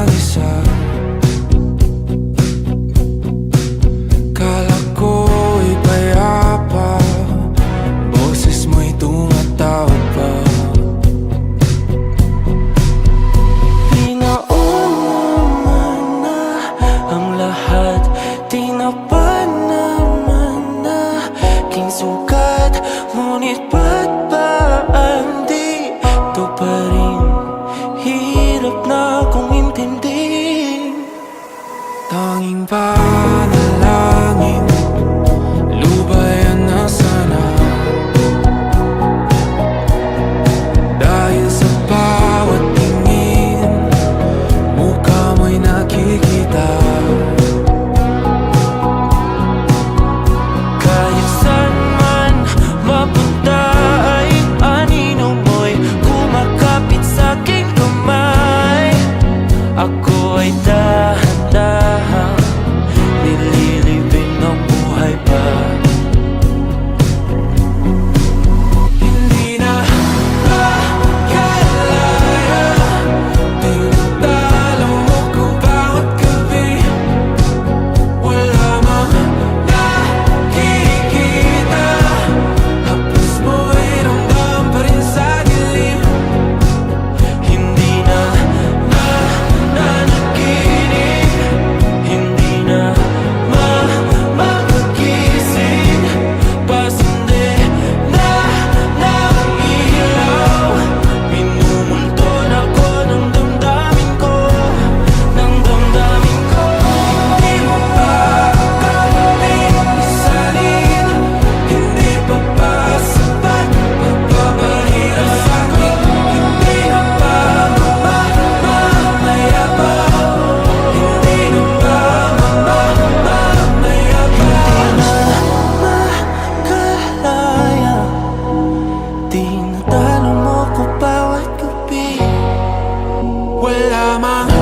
mag-isa. Kala ko'y payapa, boses mo'y tumatawag pa. Di naman na ang lahat, di na pa naman na aking sukat. Ngunit ba't ba di to pa rin? Hirap na kong intindihin. Tanging panalangin, lubayan na sana. Dahil sa bawat tingin, mukha mo'y nakikita. Kahit saan man mapunta ay anino mo'y kumakapit sa'king kamay. Ako ay dahan-dahang nililibing ng buhay pa. Hindi na makalaya, tinatalo mo ko bawat gabi. Wala mang nakikita, hapos mo'y ramdam pa rin sa dilim. Hindi na nananaginip, hindi na makagising. Pasindi na ng ilaw, minumulton ako ng damdamin ko, ng damdamin ko. Hindi mo pa kaming isalin, hindi pa ba sapat pagpapahirap sa'kin? Hindi na ba mamamaya pa? Hindi na ba mamamaya pa? Makalaya, tinatalo mo ko bawat gabi. Wala mang